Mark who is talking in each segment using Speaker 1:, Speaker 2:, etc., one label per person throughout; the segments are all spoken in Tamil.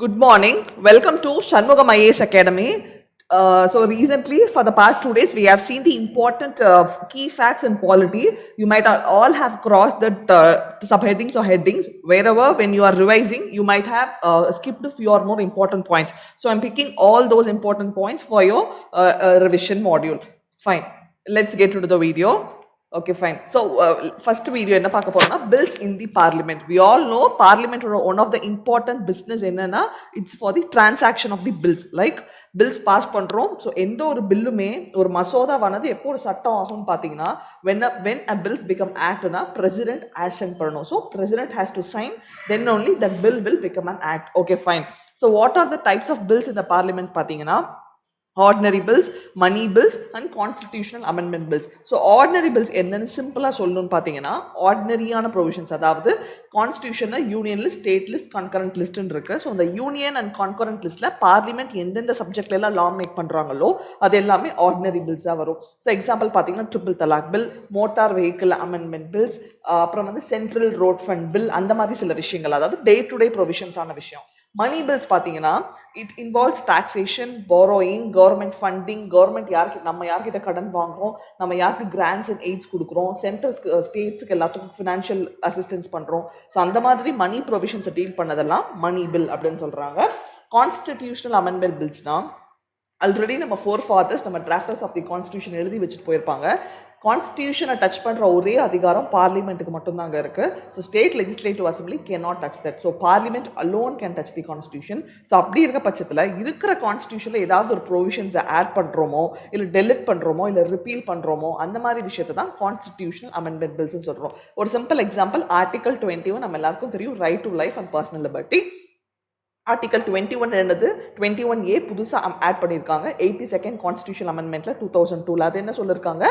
Speaker 1: Good morning. Welcome to Shanmugam IAS Academy. So recently, for the past 2 days, we have seen the important key facts in polity. You might all have crossed the subheadings or headings. Wherever, when you are revising, you might have skipped a few or more important points. So I'm picking all those important points for your revision module. Fine. Let's get into the video. Okay, fine. So, first video enna paaka porona bills in the parliament. We all know parliament or one of the important business enna it's for the transaction of the bills. Like bills pass பண்றோம். So எந்த ஒரு பில்லுமே ஒரு மசோதாவானது எப்போ ஒரு சட்டம் ஆகும்னு பாத்தீங்கன்னா when a bills become act na president assent பண்ணணும். So president has to sign, then only that bill will become an act. Okay, fine. So what are the types of bills in the parliament பாத்தீங்கன்னா ordinary bills, money bills and constitutional amendment bills. So ordinary bills என்னன்னு சிம்பிளா சொல்லணும்னு பாத்தீங்கன்னா ஆர்டினரியான ப்ரொவிஷன்ஸ், அதாவது கான்ஸ்டிடியூஷன்ல union list, state list, concurrent லிஸ்ட்னு இருக்கு. ஸோ இந்த யூனியன் அண்ட் கன்கரண்ட் லிஸ்ட்ல பார்லிமெண்ட் எந்தெந்த சப்ஜெக்ட்ல எல்லாம் லா மேக் பண்றாங்களோ அது எல்லாமே ஆர்டினரி பில்ஸா வரும். ஸோ எக்ஸாம்பிள் பாத்தீங்கன்னா triple talaq bill, motor vehicle amendment bills, அப்புறம் சென்ட்ரல் ரோட் ஃபண்ட் பில், அந்த மாதிரி சில விஷயங்கள், அதாவது டே டு டே ப்ரொவிஷன்ஸான விஷயம். மணி பில்ஸ் பார்த்தீங்கன்னா it involves taxation, borrowing, government funding, government நம்ம யார்கிட்ட கடன் வாங்குறோம், நம்ம யாருக்கு கிராண்ட்ஸ் அண்ட் எய்ட்ஸ் கொடுக்குறோம், சென்ட்ரல் ஸ்டேட்ஸுக்கு எல்லாத்துக்கும் ஃபினான்ஷியல் அசிஸ்டன்ஸ் பண்ணுறோம். ஸோ அந்த மாதிரி மணி ப்ரொவிஷன்ஸை டீல் பண்ணதெல்லாம் மணி பில் அப்படின்னு சொல்கிறாங்க. கான்ஸ்டிடியூஷனல் அமெண்ட்மெண்ட் பில்ஸ்னால் ஆல்ரெடி நம்ம ஃபோர் ஃபாதர்ஸ், நம்ம டிராஃப்டர்ஸ் ஆஃப் தி கான்ஸ்டியூஷன் எழுதி வச்சுட்டு போயிருப்பாங்க. கான்ஸ்டியூஷனை டச் பண்ணுற ஒரே அதிகாரம் பார்லிமெண்ட்டுக்கு மட்டும்தாங்க இருக்குது. So state legislative assembly can not touch that. So parliament alone can touch the constitution. So அப்படி இருக்க பட்சத்தில் இருக்கிற கான்ஸ்டியூஷனில் ஏதாவது ஒரு ப்ரொவிஷன்ஸை ஆட் பண்ணுறோமோ, இல்லை டெலிட் பண்ணுறோமோ, இல்லை ரிப்பீல் பண்ணுறோமோ, அந்த மாதிரி விஷயத்தை தான் கான்ஸ்டிடியூஷனல் அமெண்ட்மெண்ட் பில்ஸ்னு சொல்கிறோம். ஒரு சிம்பிள் எக்ஸாம்பிள், ஆர்டிகல் 21 நம்ம எல்லாருக்கும் தெரியும், right to life and personal liberty. Article 21 என்னது 21A புதுசாக ஆட் பண்ணியிருக்காங்க 82nd கான்ஸ்டியூஷன் அமெண்ட்மெண்ட்டில் 2002. அது என்ன சொல்லியிருக்காங்க,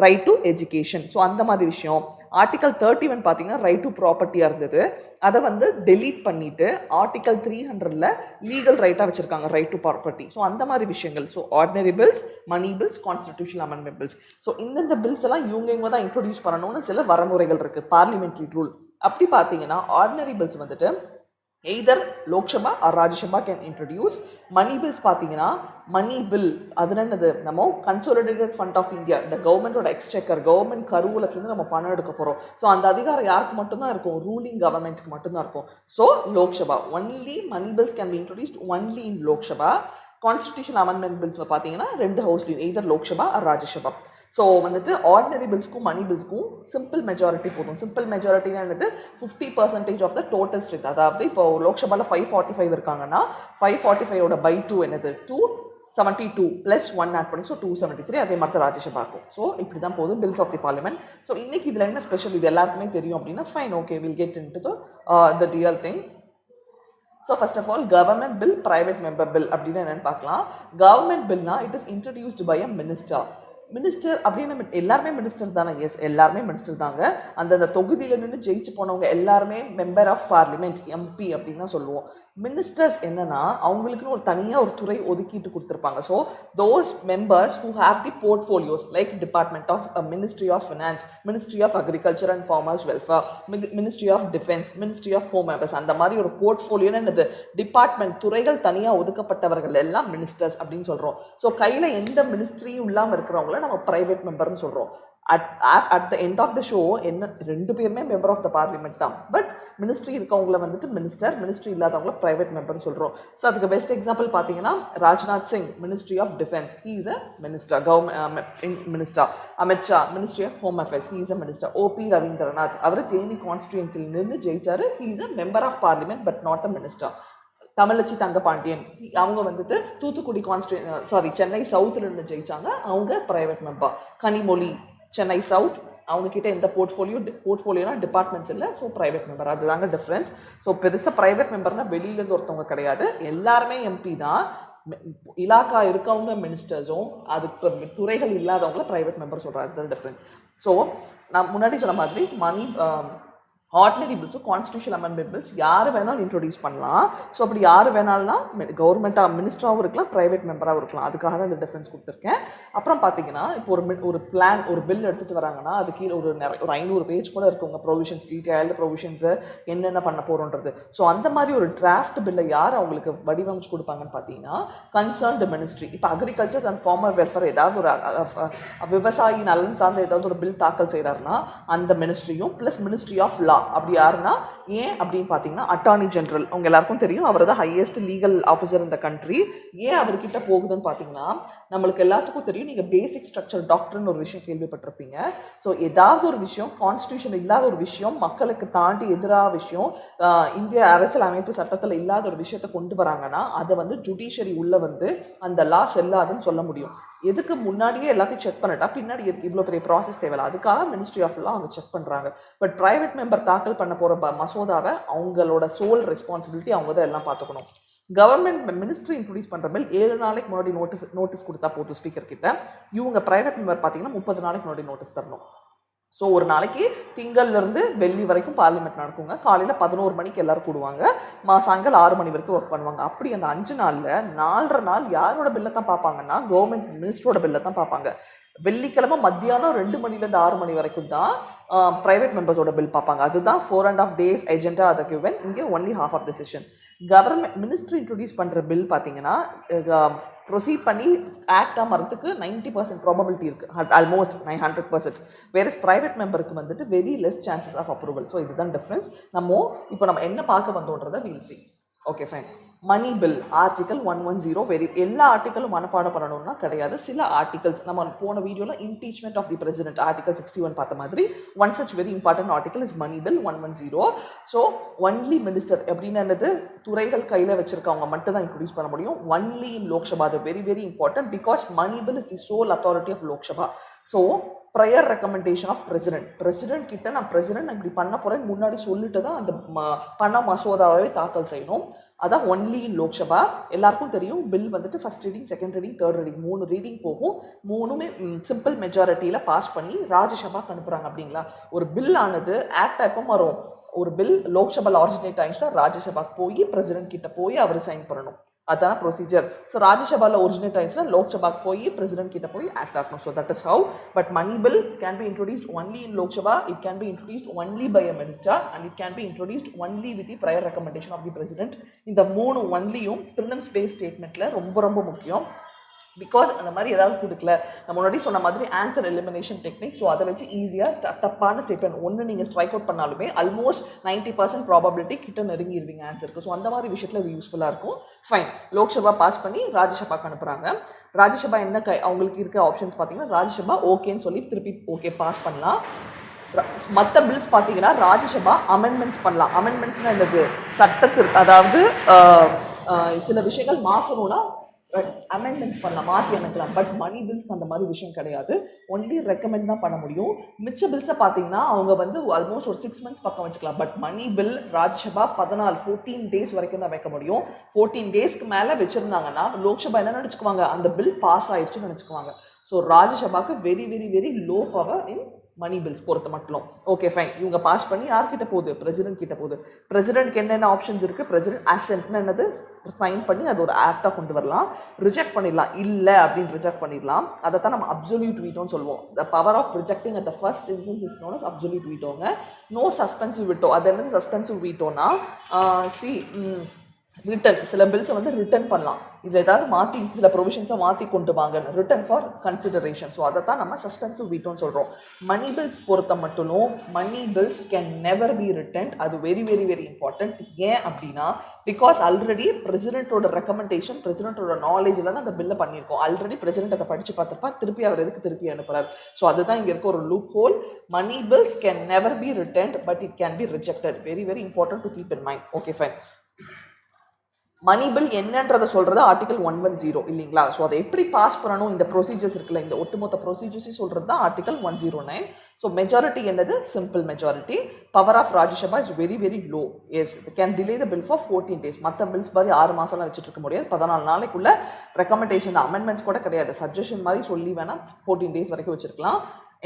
Speaker 1: ரைட் டு எஜுகேஷன். ஸோ அந்த மாதிரி விஷயம். ஆர்டிகல் 31 பார்த்தீங்கன்னா ரைட் டு ப்ராப்பர்ட்டியாக இருந்தது, அதை டெலீட் பண்ணிட்டு ஆர்டிகல் 300ல் லீகல் ரைட்டாக வச்சுருக்காங்க, ரைட் டு ப்ராப்பர்ட்டி. ஸோ அந்த மாதிரி விஷயங்கள். So ordinary bills, money bills, constitutional amendment bills. So இந்தந்த பில்ஸ் எல்லாம் இவங்க தான் இன்ட்ரோடியூஸ் பண்ணணும்னு சில வரமுறைகள் இருக்குது, பார்லிமெண்ட்ரி ரூல். அப்படி பார்த்தீங்கன்னா ordinary bills either Lok Sabha or Rajya Sabha can introduce. Money bills பார்த்தீங்கன்னா மணி பில் அது என்னது, நம்ம கன்சோலிடேட்டட் ஃபண்ட் ஆஃப் இந்தியா, இந்த கவர்மெண்டோட எக்ஸ்செக்கர், கவர்மெண்ட் கருவூலத்துலேருந்து நம்ம பணம் எடுக்க போகிறோம். ஸோ அந்த அதிகாரம் யாருக்கு மட்டும்தான் இருக்கும், ரூலிங் கவர்மெண்ட்டுக்கு மட்டும்தான் இருக்கும். So Lok Sabha only money bills can be introduced only in Lok Sabha. Constitution amendment bills பார்த்தீங்கன்னா ரெண்டு ஹவுஸ்லையும், either Lok Sabha or Rajya Sabha. So ordinary பில்ஸ்க்கும் மணி பில்ஸ்க்கும் சிம்பிள் மெஜாரிட்டி போதும். சிம்பிள் மெஜாரிட்டினா என்னது, 50% ஆஃப் த டோட்டல் ஸ்ட்ரென்த். அதாவது இப்போ லோக்சபாவில் 545 இருக்காங்கன்னா 545 by 2 என்னது 272 + 1 ஆட் பண்ணி, ஸோ 273. அதே மாதிரி தான் ராஜ்யசபாக்கும். ஸோ இப்படி தான் போதும் bills of the parliament. So இன்னைக்கு இதில் என்ன ஸ்பெஷல், இது எல்லாருக்குமே தெரியும் அப்படின்னா fine, okay, will get into the real thing. So first of all government bill, private member bill அப்படின்னு என்னென்னு பார்க்கலாம். கவர்மெண்ட் பில்னா it is introduced by a minister. Minister அப்படின்னு எல்லாருமே மினிஸ்டர் தானே? எஸ், எல்லாருமே மினிஸ்டர் தாங்க. அந்தந்த தொகுதியில் நின்று ஜெயிச்சு போனவங்க எல்லாருமே மெம்பர் ஆஃப் பார்லிமெண்ட், எம்பி அப்படின்னு தான் சொல்லுவோம். மினிஸ்டர்ஸ் என்னன்னா அவங்களுக்குன்னு ஒரு தனியாக ஒரு துறை ஒதுக்கிட்டு கொடுத்துருப்பாங்க. So those members who have the portfolios like department of ministry of finance, ministry of agriculture and farmers welfare, ministry of defence, ministry of home affairs, அந்த மாதிரி ஒரு போர்ட்ஃபோலியோன்னு என்னது டிபார்ட்மெண்ட், துறைகள் தனியாக ஒதுக்கப்பட்டவர்கள் எல்லாம் மினிஸ்டர்ஸ் அப்படின்னு சொல்கிறோம். ஸோ கையில் எந்த மினிஸ்ட்ரியும் இல்லாமல் இருக்கிறவங்கள நம்ம பிரைவேட் மெம்பர்னு சொல்கிறோம். At the end of the show என்ன, ரெண்டு பேருமே மெம்பர் ஆஃப் த பார்லிமெண்ட் தான். பட் மினிஸ்ட்ரி இருக்கவங்கள மினிஸ்டர், மினிஸ்ட்ரி இல்லாதவங்கள பிரைவேட் மெம்பர்னு சொல்கிறோம். ஸோ அதுக்கு பெஸ்ட் எக்ஸாம்பிள் பார்த்தீங்கன்னா Rajnath Singh, ministry of defence, he is a minister. Government minister. Amit Shah, ministry of home affairs, he is a minister. OP Ravindranath, அவர் தேனி கான்ஸ்டிடுவன்சியில் நின்று ஜெயிச்சாரு, he is a member of parliament but not a minister. Thamizhachi Thangapandian, அவங்க தூத்துக்குடி சென்னை சவுத்தில் இருந்து ஜெயிச்சாங்க, அவங்க private member. Kanimozhi, Chennai south, அவங்க கிட்ட எந்த போர்ட்ஃபோலியோனா டிபார்ட்மெண்ட்ஸ் இல்லை, ஸோ பிரைவேட் மெம்பர். அதுதாங்க டிஃப்ரென்ஸ். ஸோ பெருசாக பிரைவேட் மெம்பர்னா வெளியிலேருந்து ஒருத்தவங்க கிடையாது, எல்லாருமே எம்பி தான். இலாக்கா இருக்கவங்க மினிஸ்டர்ஸும், அதுக்கு துறைகள் இல்லாதவங்கள பிரைவேட் மெம்பர் சொல்கிறாங்க. அதுதான் டிஃப்ரென்ஸ். ஸோ நான் முன்னாடி சொன்ன மாதிரி மணி ஆர்டினரி பில்ஸும் கான்ஸ்டியூஷன் அமெண்ட்மெண்ட் பில்ஸ் யார் வேணாலும் இன்ட்ரோடியூஸ் பண்ணலாம். ஸோ அப்படி யார் வேணாலும்னா கவர்மெண்ட்டாக மினிஸ்டராகவும் இருக்கலாம், ப்ரைவேட் மெம்பராகவும் இருக்கலாம். அதுக்காக தான் இந்த டிஃபரன்ஸ் கொடுத்துருக்கேன். அப்புறம் பார்த்தீங்கன்னா இப்போ ஒரு பிளான் ஒரு பில் எடுத்துகிட்டு வராங்கன்னா அது கீழே ஒரு 500 பேஜ் கூட இருக்குங்க ப்ரொவிஷன்ஸ், டீட்டெயில்டு ப்ரொவிஷன்ஸு என்னென்ன பண்ண போகிறோன்றது. ஸோ அந்த மாதிரி ஒரு டிராஃப்ட் பில்லை யார் அவங்களுக்கு வடிவமைச்சு கொடுப்பாங்கன்னு பார்த்தீங்கன்னா கன்சர்ன்டு மினிஸ்ட்ரி. இப்போ அக்ரிகல்ச்சர் அண்ட் ஃபார்மர் வெல்ஃபேர் ஏதாவது ஒரு விவசாயி நலன் சார்ந்த ஏதாவது ஒரு பில் தாக்கல் செய்கிறாருன்னா அந்த மினிஸ்ட்ரியும் ப்ளஸ் மினிஸ்ட்ரி ஆஃப் லா. அப்படி யாருன்னா ஏன் அப்படின்னு பார்த்தீங்கன்னா அட்டார்னி ஜெனரல், அவங்க எல்லாருக்கும் தெரியும், அவர் தான் ஹையஸ்ட் லீகல் ஆஃபீஸர் இந்த கண்ட்ரி. ஏன் அவர்கிட்ட போகுதுன்னு பார்த்தீங்கன்னா நம்மளுக்கு எல்லாத்துக்கும் தெரியும், நீங்கள் பேசிக் ஸ்ட்ரக்சர் டாக்டர்னு ஒரு விஷயம் கேள்விப்பட்டிருப்பீங்க. ஸோ ஏதாவது ஒரு விஷயம் கான்ஸ்டியூஷன் இல்லாத ஒரு விஷயம், மக்களுக்கு தாண்டி எதிராக விஷயம், இந்திய அரசியல் அமைப்பு சட்டத்தில் இல்லாத ஒரு விஷயத்தை கொண்டு வராங்கன்னா அதை வந்து ஜுடிஷியரி உள்ள வந்து அந்த லா செல்லாதுன்னு சொல்ல முடியும். எதுக்கு முன்னாடியே எல்லாத்தையும் செக் பண்ணிட்டா பின்னாடி இவ்வளோ பெரிய ப்ராசஸ் தேவையில்லை. அதுக்காக மினிஸ்ட்ரி ஆஃப் லா அவங்க செக் பண்ணுறாங்க. பட் ப்ரைவேட் மெம்பர் தாக்கல் பண்ண போகிற மசோதாவை அவங்களோட சோல் ரெஸ்பான்சிபிலிட்டி அவங்க தான் எல்லாம் பார்த்துக்கணும். கவர்மெண்ட் மினிஸ்ட்ரி இன்ட்ரடியூஸ் பண்ணுற பில் 7 நாளைக்கு முன்னாடி நோட்டீஸ் கொடுத்தா போதும் ஸ்பீக்கர் கிட்ட. இவங்க ப்ரைவேட் மெம்பர் பார்த்தீங்கன்னா 30 நாளைக்கு முன்னாடி நோட்டீஸ் தரணும். ஸோ ஒரு நாளைக்கு திங்கள்லேருந்து வெள்ளி வரைக்கும் பார்லிமெண்ட் நடக்குங்க. காலையில் 11 மணிக்கு எல்லோரும் கூடுவாங்க, சாயங்காலம் 6 மணி வரைக்கும் ஒர்க் பண்ணுவாங்க. அப்படி அந்த 5 நாளில் 4.5 நாள் யாரோட பில்லை தான் பார்ப்பாங்கன்னா கவர்மெண்ட் மினிஸ்டரோட பில்லை தான் பார்ப்பாங்க. வெள்ளிக்கிழமை மத்தியானம் 2 மணிலேருந்து 6 மணி வரைக்கும் தான் ப்ரைவேட் மெம்பர்ஸோட பில் பார்ப்பாங்க. அதுதான் 4.5 days எஜெண்டா அதை கிவன். இங்கே only half of the session. Government ministry introduce பண்ணுற பில் பார்த்தீங்கன்னா ப்ரொசீட் பண்ணி ஆக்டாக மரத்துக்கு 90% ப்ராபபிலிட்டி இருக்குது, ஆல்மோஸ்ட் 100%. வேறஸ் ப்ரைவேட் மெம்பருக்கு வந்துட்டு very less chances of approval. So இதுதான் டிஃப்ரென்ஸ். நம்ம என்ன பார்க்க வந்தோன்றதை we'll see. Okay fine. Money bill article 110 எல்லா ஆர்டிக்கலும் மனப்பாடம் பண்ணணும்னா கிடையாது. சில ஆர்டிகல்ஸ் நம்ம போன வீடியோவில் impeachment of the president article 61 பார்த்த மாதிரி one such very important article is money bill 110. So only minister எப்படின்னு துறைகள் கையில் வச்சிருக்கவங்க மட்டும் தான் இன்ட்ரடியூஸ் பண்ண முடியும். Only in Lok Sabha. அது very very important because money bill is the sole authority of Lok Sabha. So prior recommendation of president கிட்ட நான் பிரசிடென்ட் இப்படி பண்ண போகிறேன்னு முன்னாடி சொல்லிட்டு தான் அந்த பண்ண மசோதாவே தாக்கல் செய்யணும். அதான் ஒன்லி இன் லோக்சபா. எல்லாருக்கும் தெரியும் பில் வந்துட்டு first reading, second reading, third reading 3 reading போகும். 3மே சிம்பிள் மெஜாரிட்டியில் பாஸ் பண்ணி ராஜ்யசபாக்கு அனுப்புகிறாங்க. அப்படிங்களா? ஒரு பில் ஆனது ஆக்ட் எப்போ வரும்? ஒரு பில் லோக்சபாவில் ஆரிஜினேட் ஆகிடுச்சுன்னா ராஜ்யசபாக்கு போய் பிரசிடென்ட் கிட்ட போய் அவர் சைன் பண்ணணும். அதான ப்ரொசீஜர். ஸோ ராஜ்யசபாவில் ஒரிஜினேட் ஆகிடுச்சுன்னா லோக்சபாக்கு போய் பிரசிடென்ட் கிட்ட போய் ஆக்ட் ஆகணும். So that is how. But money bill can be introduced only in Lok Sabha. It can be introduced only by a minister and it can be introduced only with the prior recommendation of the president. இந்த 3 ஒன்லியும் ப்ரிலிம்ஸ் பேஸ் ஸ்டேட்மெண்ட்டில் ரொம்ப ரொம்ப முக்கியம். பிகாஸ் அந்த மாதிரி ஏதாவது கொடுக்கல, நம்ம முன்னாடி சொன்ன மாதிரி ஆன்சர் எலிமினேஷன் டெக்னிக். ஸோ அதை வச்சு ஈஸியாக தப்பான ஸ்டேட்மெண்ட் ஒன்று நீங்கள் ஸ்ட்ரைக் அவுட் பண்ணாலுமே ஆல்மோஸ்ட் 90% ப்ராபபிலிட்டி கிட்ட நெருங்கிடுவீங்க ஆன்சருக்கு. ஸோ அந்த மாதிரி விஷயத்தில் இது யூஸ்ஃபுல்லாக இருக்கும். ஃபைன். லோக்சபா பாஸ் பண்ணி ராஜ்யசபாக்கு அனுப்புகிறாங்க. ராஜ்யசபா என்ன அவங்களுக்கு இருக்க ஆப்ஷன்ஸ் பார்த்தீங்கன்னா ராஜ்யசபா ஓகேன்னு சொல்லி திருப்பி ஓகே பாஸ் பண்ணலாம். மற்ற பில்ஸ் பார்த்தீங்கன்னா ராஜ்யசபா அமெண்ட்மெண்ட்ஸ் பண்ணலாம். அமெண்ட்மெண்ட்ஸ்னால் என்னது? சட்டத்திற்கு அதாவது சில விஷயங்கள் மாற்றணும்னா அமெண்ட்மெண்ட்ஸ் பண்ணலாம், மாற்றி அமைக்கலாம். பட் மணி பில்ஸ்க்கு அந்த மாதிரி விஷயம் கிடையாது. ஒன்லி ரெக்கமெண்ட் தான் பண்ண முடியும். மிச்ச பில்ஸை பார்த்தீங்கன்னா அவங்க வந்து ஆல்மோஸ்ட் ஒரு 6 months பக்கம் வச்சுக்கலாம். But money bill Rajya Sabha 14 days வரைக்கும் தான் வைக்க முடியும். 14 daysக்கு மேலே வச்சுருந்தாங்கன்னா லோக்சபா என்ன நினச்சிக்குவாங்க? அந்த பில் பாஸ் ஆயிடுச்சுன்னு நினச்சிக்குவாங்க. ஸோ ராஜ்யசபாக்கு very very very low power in money bills பொறுத்த மட்டும். Okay fine. இவங்க பாஸ் பண்ணி யார்கிட்ட போகுது? பிரசிடென்ட் கிட்ட போகுது. பிரசிடென்ட்க்கு என்னென்ன ஆப்ஷன்ஸ் இருக்குது? பிரசிடென்ட் அசென்ட்னு என்னது சைன் பண்ணி அது ஒரு ஆக்டாக கொண்டு வரலாம். ரிஜெக்ட் பண்ணிடலாம், இல்லை அப்படின்னு ரிஜெக்ட் பண்ணிடலாம். அதை தான் நம்ம அப்சல்யூட் வீட்டோன்னு சொல்லுவோம். The power of rejecting at the first instance is known as absolute வீட்டோங்க. No suspensive veto. அது என்னது சஸ்பென்சிவ் வீட்டோனா ரிட்டன். சில பில்ஸை வந்து ரிட்டன் பண்ணலாம். இதில் ஏதாவது மாற்றி சில ப்ரொவிஷன்ஸை மாற்றி கொண்டு வாங்க, ரிட்டன் ஃபார் கன்சிடரேஷன். ஸோ அதை தான் நம்ம சஸ்பென்சிவ் வீட்டோன்னு சொல்கிறோம். மணி பில்ஸ் பொறுத்த மட்டும் money bills can never be written. அது வெரி வெரி வெரி இம்பார்ட்டன்ட். ஏன் அப்படின்னா பிகாஸ் ஆல்ரெடி பிரசிடென்ட்டோட ரெக்கமெண்டேஷன், பிரசிடென்ட்டோட நாலேஜில் தான் அந்த பில்லை பண்ணியிருக்கோம். ஆல்ரெடி பிரசிடென்ட் அதை படித்து பார்த்துருப்பார், திருப்பி அவர் எதுக்கு திருப்பி அனுப்புகிறார். ஸோ அதுதான் இங்கே இருக்க ஒரு loophole. Money bills can never be written but it can be rejected. Very very important to keep in mind. Okay fine. Money bill என்னன்றதை சொல்கிறது ஆர்டிகல் 110 இல்லைங்களா? ஸோ அதை எப்படி பாஸ் பண்ணணும், இந்த ப்ரொசீஜர்ஸ் இருக்குல்ல, இந்த ஒட்டுமொத்த ப்ரொசீஜர்ஸையும் சொல்கிறது தான் ஆர்டிகல் 109. ஸோ மெஜாரிட்டி என்னது? Simple majority. Power of Rajya Sabha is very very low. Yes can delay the bill for 14 days. மற்ற பில்ஸ் மாதிரி 6 மாதம்லாம் வச்சுட்டு இருக்க முடியாது. 14 நாளைக்குள்ள ரெக்கமெண்டேஷன் அமெண்ட்மெண்ட்ஸ் கூட கிடையாது. சஜஷன் மாதிரி சொல்லி வேணால் 14 days வரைக்கும் வச்சிருக்கலாம்.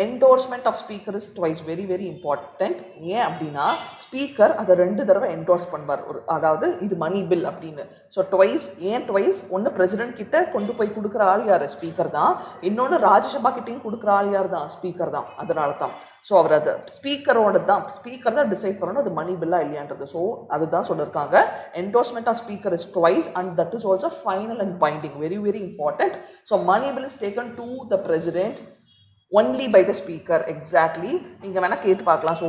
Speaker 1: Endorsement of speaker is twice, very very important. ஏன் அப்படின்னா ஸ்பீக்கர் அதை 2 தடவை என்டோர்ஸ் பண்ணுவார், அதாவது இது மணி பில் அப்படின்னு. So twice. ஏன் ட்வைஸ்? ஒன்று பிரசிடென்ட் கிட்ட கொண்டு போய் கொடுக்குற ஆள் யார்? ஸ்பீக்கர் தான். இன்னொன்று ராஜ்யசபா கிட்டையும் கொடுக்குற ஆள் யார் தான்? ஸ்பீக்கர் தான். அதனால தான் ஸோ அவர் அது ஸ்பீக்கரோட தான், ஸ்பீக்கர் தான் டிசைட் பண்ணணும் அது மணி பில்லா இல்லையான்றது. ஸோ அதுதான் சொல்லியிருக்காங்க. Endorsement of speaker is twice and that is also final and binding, very very important. So money bill is taken to the president only by the speaker. Exactly. நீங்கள் வேணால் கேட்டு பார்க்கலாம். ஸோ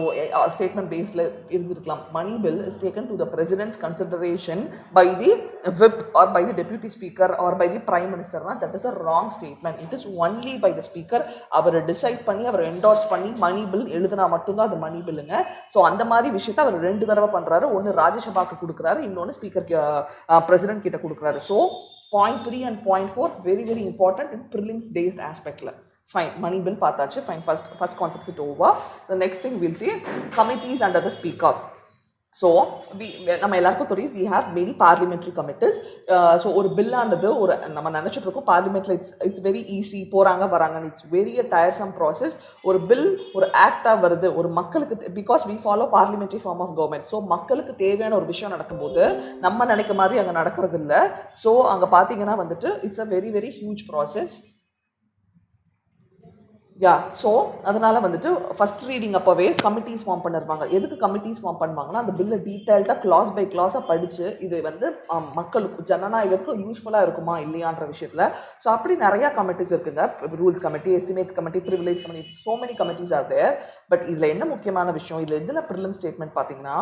Speaker 1: ஸ்டேட்மெண்ட் பேஸில் இருந்திருக்கலாம். Money bill is taken to the president's consideration by the whip or by the deputy speaker or by the prime மினிஸ்டர்னா that is a wrong statement. It is only by the speaker. அவர் டிசைட் பண்ணி அவர் என்டோர்ஸ் பண்ணி மணி பில் எழுதினா மட்டும்தான் அது மணி பில்லுங்க. ஸோ அந்த மாதிரி விஷயத்தை அவர் 2 தடவை பண்ணுறாரு. ஒன்று ராஜ்யசபாக்கு கொடுக்குறாரு, இன்னொன்று ஸ்பீக்கர் பிரசிடென்ட் கிட்ட கொடுக்குறாரு. So point 3 and point 4 very very important in prelims based ஆஸ்பெக்டில். Fine, money bill பார்த்தாச்சு. Fine, first concept is over. The next thing we'll see committees under the speaker. So நம்ம எல்லாருக்கும் தெரியும் we have many parliamentary committees. So ஒரு பில்லானது ஒரு நம்ம நினச்சிட்டு இருக்கோம் பார்லிமெண்ட்டில் இட்ஸ் வெரி ஈஸி, போகிறாங்க வராங்கன்னு. It's very tiresome process. ஒரு பில் ஒரு ஆக்டாக வருது ஒரு மக்களுக்கு, because we follow parliamentary form of government. So மக்களுக்கு தேவையான ஒரு விஷயம் நடக்கும்போது நம்ம நினைக்க மாதிரி அங்கே நடக்கிறது இல்லை. ஸோ அங்கே பார்த்தீங்கன்னா வந்துட்டு it's a very very huge process. So அதனால் வந்துட்டு ஃபஸ்ட் ரீடிங் அப்போவே கமிட்டிஸ் ஃபார்ம் பண்ணிருப்பாங்க. எதுக்கு கமிட்டிஸ் ஃபார்ம் பண்ணுவாங்கன்னா அந்த பில்லை டீட்டெயில்டாக கிளாஸ் பை கிளாஸாக படித்து இது வந்து மக்களுக்கு ஜனநாயகத்துக்கு யூஸ்ஃபுல்லாக இருக்குமா இல்லையான்ற விஷயத்தில். ஸோ அப்படி நிறையா கமிட்டிஸ் இருக்குங்க. Rules committee, estimates committee, privilege committee, so many committees are there. But இதில் என்ன முக்கியமான விஷயம், இதில் எதில் ப்ரிலிம் ஸ்டேட்மெண்ட் பார்த்தீங்கன்னா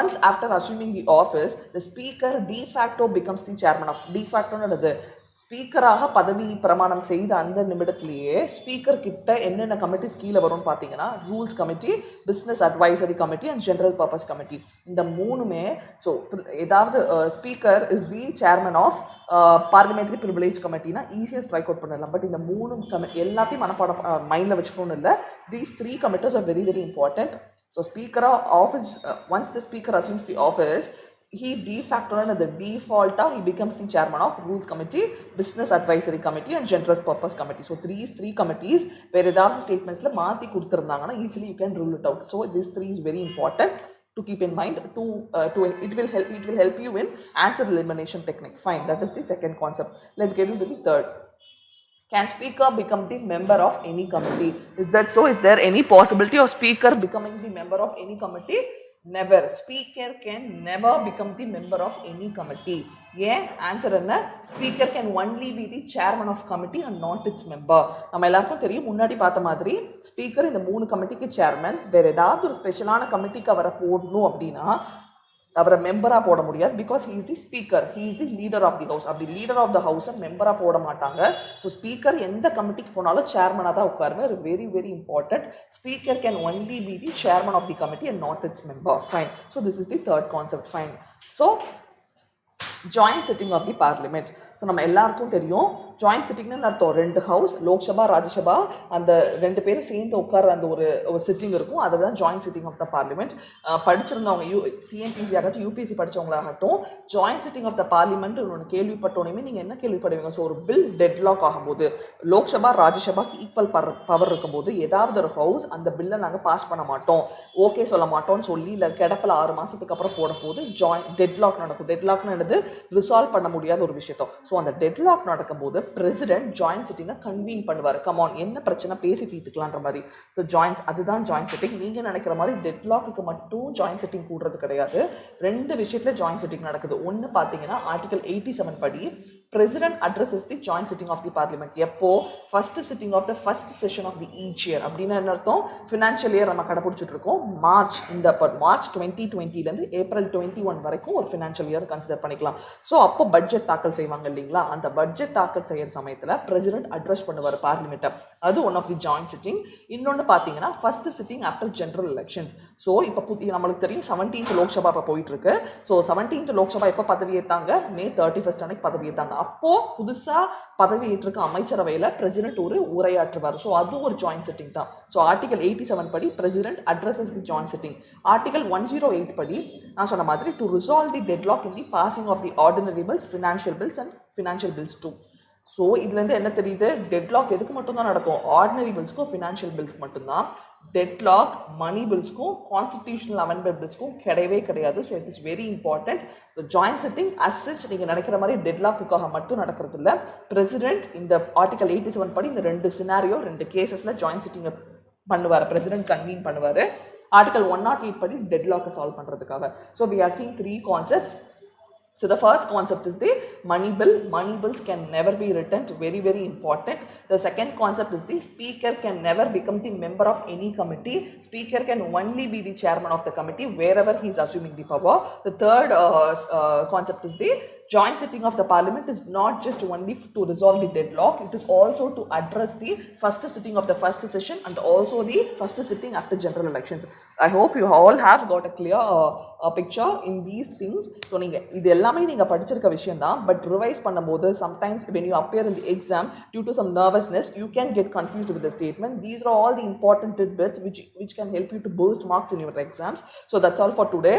Speaker 1: once after assuming the office the speaker de facto becomes the chairman of. De ஃபேக்டோன்னு ஸ்பீக்கராக பதவி பிரமாணம் செய்த அந்த நிமிடத்திலேயே ஸ்பீக்கர் கிட்ட என்னென்ன கமிட்டிஸ் கீழே வரும்னு பார்த்தீங்கன்னா rules committee, business advisory committee and general purpose committee. இந்த மூணுமே ஸோ ஏதாவது speaker is the chairman of parliamentary privilege கமிட்டினா ஈஸியாக ஸ்ட்ரைக் அவுட் பண்ணலாம். பட் இந்த 3 எல்லாத்தையும் மனப்பாடம் மைண்டில் வச்சுக்கணும்னு இல்லை. These 3 committees are very very important. So speaker of office, once the speaker assumes the office, he de facto and the default he becomes the chairman of rules committee, business advisory committee and general purpose committee. So these 3 committees where edavadhu statements la maathi kuduthirundanga easily you can rule it out. So these 3 is very important to keep in mind. It will help you in answer elimination technique. Fine, that is the second concept. Let's get into the third. Can speaker become the member of any committee? Is that so? Is there any possibility of speaker becoming the member of any committee? Never. Speaker can never become the member of any committee. Yeah, answer என்ன? Speaker can only be the chairman of committee and not its member. நம்ம எல்லாருக்கும் தெரியும் முன்னாடி பார்த்த மாதிரி ஸ்பீக்கர் இந்த 3 கமிட்டிக்கு சேர்மன். வேற ஏதாவது ஒரு ஸ்பெஷலான கமிட்டிக்கு அவரை போடணும் அப்படின்னா அவரை மெம்பராக போட முடியாது. Because he is the speaker, he is the leader of the house. அப்படி லீடர் ஆஃப் த ஹவுஸை மெம்பராக போட மாட்டாங்க. ஸோ ஸ்பீக்கர் எந்த கமிட்டிக்கு போனாலும் சேர்மனாக தான் உட்காருங்க. Very very important. Speaker can only be the chairman of the committee and not its member. Fine. So this is the third concept. Fine. So joint sitting of the parliament. So நம்ம எல்லாருக்கும் தெரியும் ஜாயிண்ட் சிட்டிங்னு அர்த்தம் 2 ஹவுஸ், லோக்சபா ராஜ்யசபா, அந்த 2 பேரும் சேர்ந்து உட்கார அந்த ஒரு சிட்டிங் இருக்கும். அதுதான் joint sitting of the parliament. படிச்சிருந்தவங்க டிஎன்பிஎஸ்சி ஆகட்டும் யூபிஎஸ்சி படித்தவங்களாகட்டும் joint sitting of the parliament ஒன்று கேள்விப்பட்டோன்னே நீங்கள் என்ன கேள்விப்படுவீங்க? ஸோ ஒரு பில் டெட்லாக் ஆகும்போது லோக்சபா ராஜ்யசபாக்கு ஈக்குவல் பவர் இருக்கும்போது ஏதாவது ஒரு ஹவுஸ் அந்த பில்லை நாங்கள் பாஸ் பண்ண மாட்டோம், ஓகே சொல்ல மாட்டோம்னு சொல்லி இல்லை கிடப்பில் 6 மாதத்துக்கு அப்புறம் போடும்போது டெட்லாக் நடக்கும். டெட்லாக்னு என்னது? ரிசால்வ் பண்ண முடியாத ஒரு விஷயத்தோ. ஸோ அந்த டெட்லாக் நடக்கும்போது பிரசிடென்ட் ஜாயிண்ட் சிட்டிங்கை கன்வீன் பண்ணுவார். கமான் என்ன பிரச்சனை பேசி தீர்த்துக்கலான்ற மாதிரி. ஸோ அதுதான் ஜாயிண்ட் சிட்டிங். நீங்கள் நினைக்கிற மாதிரி டெட்லாக்கு மட்டும் ஜாயிண்ட் சிட்டிங் கூடுறது கிடையாது. 2 விஷயத்துல ஜாயிண்ட் சிட்டிங் நடக்குது. ஒன்று பார்த்தீங்கன்னா ஆர்டிகல் 87 படி president addresses the joint sitting of the parliament. எப்போ? First sitting of the first session of the each year. அப்படின்னு என்ன அர்த்தம்? ஃபினான்ஷியல் இயர் நம்ம கடைபிடிச்சிட்டு இருக்கோம். மார்ச் 2020 ஏப்ரல் 21 வரைக்கும் ஒரு ஃபினான்ஷியல் இயர் கன்சிடர் பண்ணிக்கலாம். ஸோ அப்போ பட்ஜெட் தாக்கல் செய்வாங்க இல்லைங்களா? அந்த பட்ஜெட் தாக்கல் செய்கிற சமயத்தில் பிரசிடென்ட் அட்ரஸ் பண்ணுவார் பார்லிமெண்ட்டை. அது one of the joint sitting. இன்னொன்று பார்த்தீங்கன்னா first sitting after general elections. So இப்போ நம்மளுக்கு தெரியும் 17th லோக்சபா இப்போ போயிட்டு இருக்கு. ஸோ 17th லோக்சபா எப்போ பதவி ஏற்றாங்க? May 31 அன்னைக்கு பதவி ஏற்றாங்க. அப்போ புதுசாக பதவி ஏற்றிருக்க அமைச்சரவையில் பிரசிடென்ட் ஒரு உரையாற்றுவார். ஸோ அது ஒரு ஜாயிண்ட் சிட்டிங் தான். ஸோ ஆர்டிகல் 87 படி president addresses the joint sitting. Article 108 படி நான் சொன்ன மாதிரி to resolve the deadlock in the passing of the ordinary bills, financial bills and financial bills two. So இதுலேருந்து என்ன தெரியுது, டெட்லாக் எதுக்கு மட்டும்தான் நடக்கும், ஆர்டினரி பில்ஸ்க்கும் ஃபினான்ஷியல் பில்ஸ்க்கு மட்டும்தான். டெட்லாக் மணி பில்ஸ்க்கும் கான்ஸ்டிடியூஷனல் அமெண்ட்மெண்ட் பில்ஸ்க்கும் கிடையவே கிடையாது. So it is very important. So joint sitting as such நீங்கள் நினைக்கிற மாதிரி டெட்லாக்குக்காக மட்டும் நடக்கிறது இல்லை. பிரசிடென்ட் இந்த ஆர்டிகல் 87 படி இந்த 2 சினாரியோ 2 கேசஸில் ஜாயின்ட் சிட்டிங்கை பண்ணுவார், பிரசிடென்ட் கன்வீன் பண்ணுவார். ஆர்டிகல் 108 படி டெட்லாக்கை சால்வ் பண்ணுறதுக்காக. So we have seen 3 concepts. So the first concept is the money bill. Money bills can never be returned, very very important. The second concept is the speaker can never become the member of any committee. Speaker can only be the chairman of the committee wherever he is assuming the power. The third concept is the joint sitting of the parliament is not just only to resolve the deadlock, it is also to address the first sitting of the first session and also the first sitting after general elections. I hope you all have got a clear picture in these things. So நீங்க இது எல்லாமே நீங்க படிச்சிருக்க விஷயம் தான், பட் ரிவைஸ் பண்ணும்போது sometimes when you appear in the exam due to some nervousness you can get confused with the statement. These are all the important tidbits which can help you to boost marks in your exams. So that's all for today.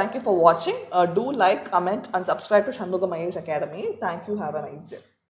Speaker 1: Thank you for watching. Do like, comment and subscribe to Shanmugam IAS Academy. Thank you. Have a nice day.